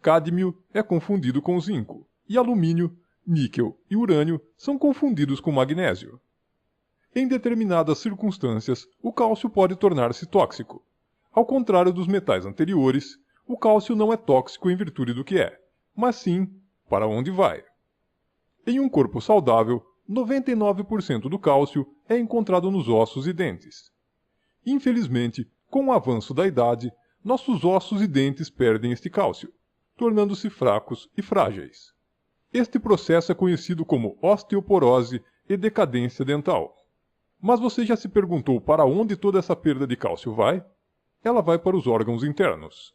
Cádmio é confundido com zinco, e alumínio, níquel e urânio são confundidos com magnésio. Em determinadas circunstâncias, o cálcio pode tornar-se tóxico. Ao contrário dos metais anteriores, o cálcio não é tóxico em virtude do que é, mas sim para onde vai. Em um corpo saudável, 99% do cálcio é encontrado nos ossos e dentes. Infelizmente, com o avanço da idade, nossos ossos e dentes perdem este cálcio, tornando-se fracos e frágeis. Este processo é conhecido como osteoporose e decadência dental. Mas você já se perguntou para onde toda essa perda de cálcio vai? Ela vai para os órgãos internos.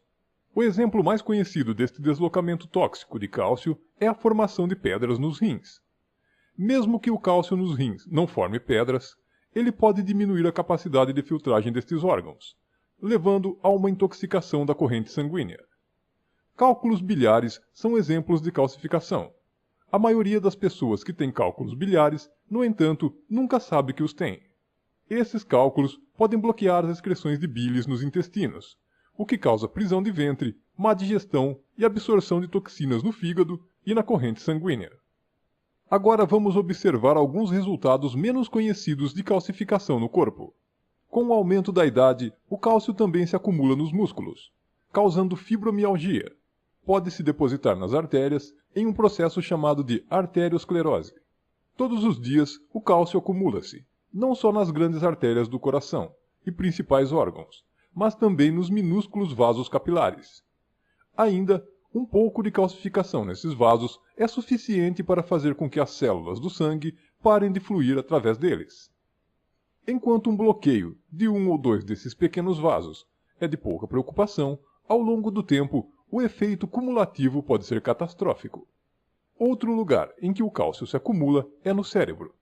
O exemplo mais conhecido deste deslocamento tóxico de cálcio é a formação de pedras nos rins. Mesmo que o cálcio nos rins não forme pedras, ele pode diminuir a capacidade de filtragem destes órgãos, levando a uma intoxicação da corrente sanguínea. Cálculos biliares são exemplos de calcificação. A maioria das pessoas que têm cálculos biliares, no entanto, nunca sabe que os tem. Esses cálculos podem bloquear as excreções de bilis nos intestinos, o que causa prisão de ventre, má digestão e absorção de toxinas no fígado e na corrente sanguínea. Agora vamos observar alguns resultados menos conhecidos de calcificação no corpo. Com o aumento da idade, o cálcio também se acumula nos músculos, causando fibromialgia. Pode se depositar nas artérias em um processo chamado de arteriosclerose. Todos os dias, o cálcio acumula-se, não só nas grandes artérias do coração e principais órgãos, mas também nos minúsculos vasos capilares. Ainda, um pouco de calcificação nesses vasos é suficiente para fazer com que as células do sangue parem de fluir através deles. Enquanto um bloqueio de um ou dois desses pequenos vasos é de pouca preocupação, ao longo do tempo, o efeito cumulativo pode ser catastrófico. Outro lugar em que o cálcio se acumula é no cérebro.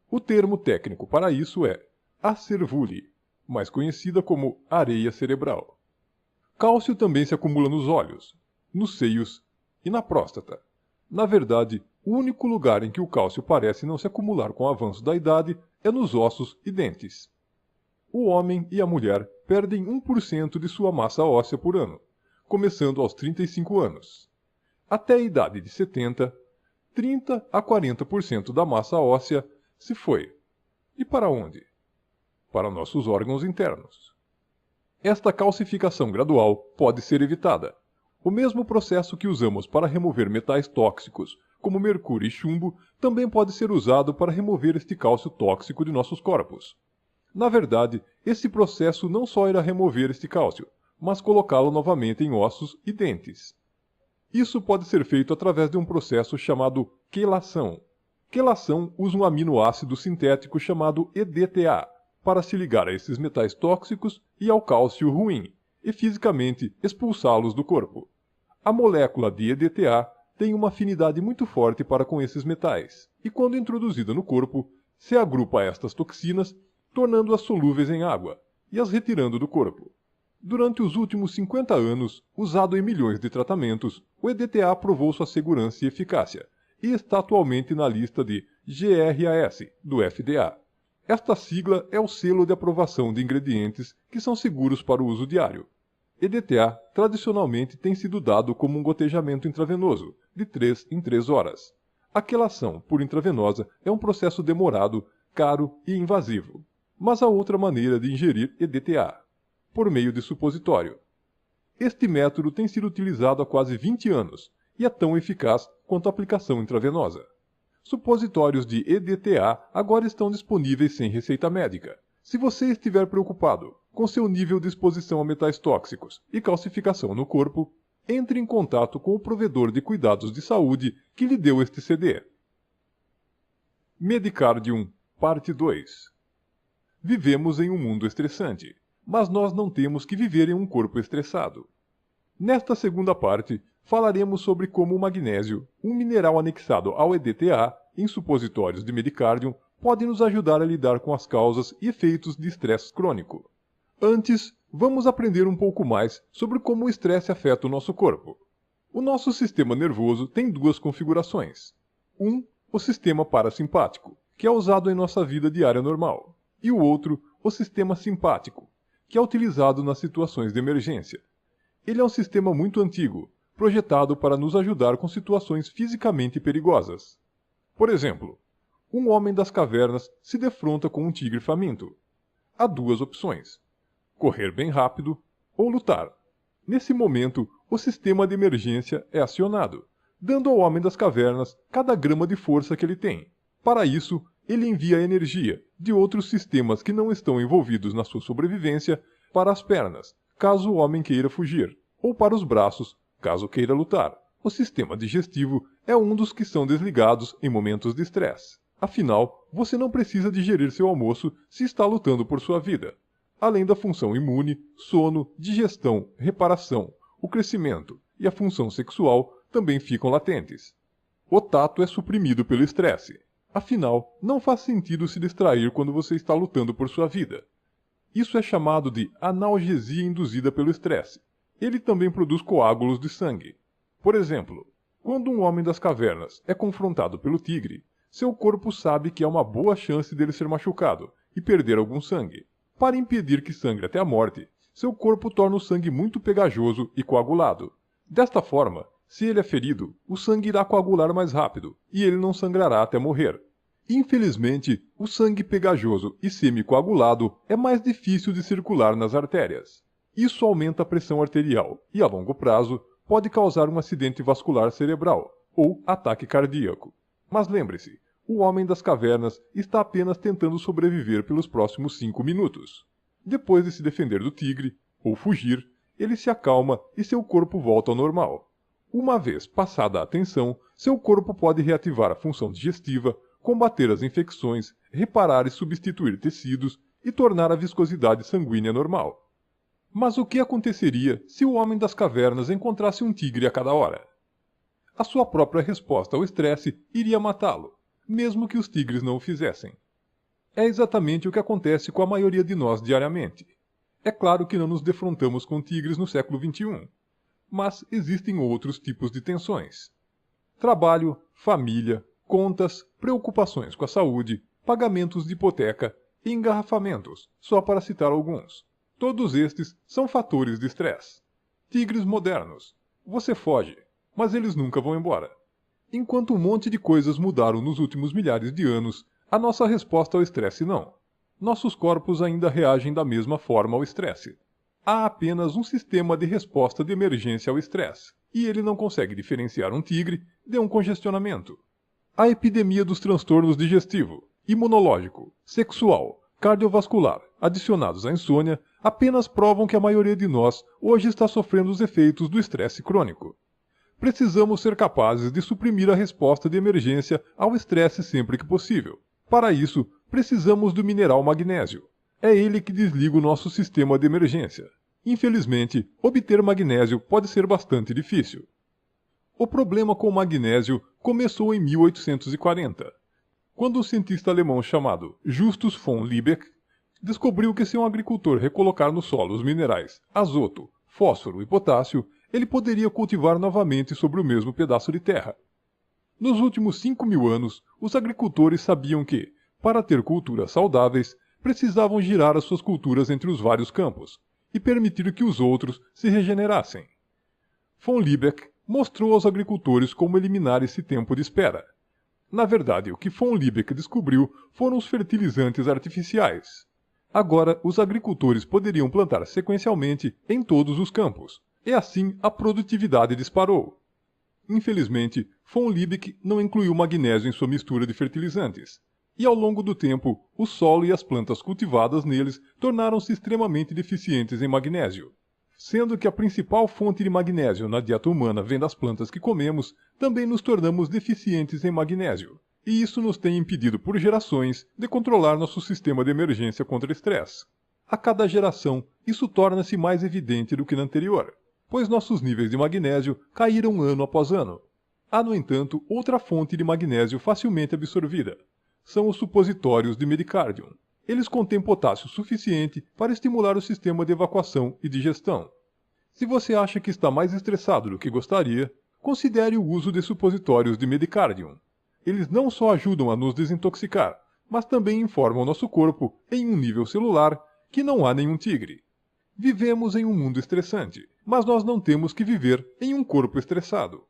O termo técnico para isso é acervule, mais conhecida como areia cerebral. Cálcio também se acumula nos olhos, nos seios e na próstata. Na verdade, o único lugar em que o cálcio parece não se acumular com o avanço da idade é nos ossos e dentes. O homem e a mulher perdem 1% de sua massa óssea por ano, começando aos 35 anos. Até a idade de 70, 30 a 40% da massa óssea se foi. E para onde? Para nossos órgãos internos. Esta calcificação gradual pode ser evitada. O mesmo processo que usamos para remover metais tóxicos, como mercúrio e chumbo, também pode ser usado para remover este cálcio tóxico de nossos corpos. Na verdade, esse processo não só irá remover este cálcio, mas colocá-lo novamente em ossos e dentes. Isso pode ser feito através de um processo chamado quelação. Quelação usa um aminoácido sintético chamado EDTA para se ligar a esses metais tóxicos e ao cálcio ruim, e fisicamente expulsá-los do corpo. A molécula de EDTA tem uma afinidade muito forte para com esses metais, e quando introduzida no corpo, se agrupa a estas toxinas, tornando-as solúveis em água e as retirando do corpo. Durante os últimos 50 anos, usado em milhões de tratamentos, o EDTA provou sua segurança e eficácia, e está atualmente na lista de GRAS, do FDA. Esta sigla é o selo de aprovação de ingredientes que são seguros para o uso diário. EDTA tradicionalmente tem sido dado como um gotejamento intravenoso, de 3 em 3 horas. A quelação por intravenosa é um processo demorado, caro e invasivo. Mas há outra maneira de ingerir EDTA, por meio de supositório. Este método tem sido utilizado há quase 20 anos e é tão eficaz quanto a aplicação intravenosa. Supositórios de EDTA agora estão disponíveis sem receita médica. Se você estiver preocupado com seu nível de exposição a metais tóxicos e calcificação no corpo, entre em contato com o provedor de cuidados de saúde que lhe deu este CD. Medicardium, parte 2. Vivemos em um mundo estressante, mas nós não temos que viver em um corpo estressado. Nesta segunda parte, falaremos sobre como o magnésio, um mineral anexado ao EDTA em supositórios de Medicardium, pode nos ajudar a lidar com as causas e efeitos de estresse crônico. Antes, vamos aprender um pouco mais sobre como o estresse afeta o nosso corpo. O nosso sistema nervoso tem duas configurações. O sistema parasimpático, que é usado em nossa vida diária normal, e o outro, o sistema simpático, que é utilizado nas situações de emergência. Ele é um sistema muito antigo, projetado para nos ajudar com situações fisicamente perigosas. Por exemplo, um homem das cavernas se defronta com um tigre faminto. Há duas opções: correr bem rápido ou lutar. Nesse momento, o sistema de emergência é acionado, dando ao homem das cavernas cada grama de força que ele tem. Para isso, ele envia energia de outros sistemas que não estão envolvidos na sua sobrevivência para as pernas, caso o homem queira fugir, ou para os braços, caso queira lutar. O sistema digestivo é um dos que são desligados em momentos de estresse. Afinal, você não precisa digerir seu almoço se está lutando por sua vida. Além da função imune, sono, digestão, reparação, o crescimento e a função sexual também ficam latentes. O tato é suprimido pelo estresse. Afinal, não faz sentido se distrair quando você está lutando por sua vida. Isso é chamado de analgesia induzida pelo estresse. Ele também produz coágulos de sangue. Por exemplo, quando um homem das cavernas é confrontado pelo tigre, seu corpo sabe que há uma boa chance dele ser machucado e perder algum sangue. Para impedir que sangre até a morte, seu corpo torna o sangue muito pegajoso e coagulado. Desta forma, se ele é ferido, o sangue irá coagular mais rápido e ele não sangrará até morrer. Infelizmente, o sangue pegajoso e semicoagulado é mais difícil de circular nas artérias. Isso aumenta a pressão arterial e, a longo prazo, pode causar um acidente vascular cerebral ou ataque cardíaco. Mas lembre-se, o homem das cavernas está apenas tentando sobreviver pelos próximos 5 minutos. Depois de se defender do tigre, ou fugir, ele se acalma e seu corpo volta ao normal. Uma vez passada a tensão, seu corpo pode reativar a função digestiva, combater as infecções, reparar e substituir tecidos e tornar a viscosidade sanguínea normal. Mas o que aconteceria se o homem das cavernas encontrasse um tigre a cada hora? A sua própria resposta ao estresse iria matá-lo, mesmo que os tigres não o fizessem. É exatamente o que acontece com a maioria de nós diariamente. É claro que não nos defrontamos com tigres no século XXI, mas existem outros tipos de tensões. Trabalho, família, contas, preocupações com a saúde, pagamentos de hipoteca e engarrafamentos, só para citar alguns. Todos estes são fatores de estresse. Tigres modernos. Você foge, mas eles nunca vão embora. Enquanto um monte de coisas mudaram nos últimos milhares de anos, a nossa resposta ao estresse não. Nossos corpos ainda reagem da mesma forma ao estresse. Há apenas um sistema de resposta de emergência ao estresse, e ele não consegue diferenciar um tigre de um congestionamento. A epidemia dos transtornos digestivo, imunológico, sexual, cardiovascular, adicionados à insônia, apenas provam que a maioria de nós hoje está sofrendo os efeitos do estresse crônico. Precisamos ser capazes de suprimir a resposta de emergência ao estresse sempre que possível. Para isso, precisamos do mineral magnésio. É ele que desliga o nosso sistema de emergência. Infelizmente, obter magnésio pode ser bastante difícil. O problema com o magnésio começou em 1840, quando um cientista alemão chamado Justus von Liebig descobriu que se um agricultor recolocar no solo os minerais azoto, fósforo e potássio, ele poderia cultivar novamente sobre o mesmo pedaço de terra. Nos últimos 5.000 anos, os agricultores sabiam que, para ter culturas saudáveis, precisavam girar as suas culturas entre os vários campos e permitir que os outros se regenerassem. Von Liebig mostrou aos agricultores como eliminar esse tempo de espera. Na verdade, o que von Liebig descobriu foram os fertilizantes artificiais. Agora, os agricultores poderiam plantar sequencialmente em todos os campos, e assim a produtividade disparou. Infelizmente, von Liebig não incluiu magnésio em sua mistura de fertilizantes, e ao longo do tempo, o solo e as plantas cultivadas neles tornaram-se extremamente deficientes em magnésio. Sendo que a principal fonte de magnésio na dieta humana vem das plantas que comemos, também nos tornamos deficientes em magnésio. E isso nos tem impedido por gerações de controlar nosso sistema de emergência contra estresse. A cada geração, isso torna-se mais evidente do que na anterior, pois nossos níveis de magnésio caíram ano após ano. Há, no entanto, outra fonte de magnésio facilmente absorvida. São os supositórios de Medicardium. Eles contêm potássio suficiente para estimular o sistema de evacuação e digestão. Se você acha que está mais estressado do que gostaria, considere o uso de supositórios de Medicardium. Eles não só ajudam a nos desintoxicar, mas também informam nosso corpo, em um nível celular, que não há nenhum tigre. Vivemos em um mundo estressante, mas nós não temos que viver em um corpo estressado.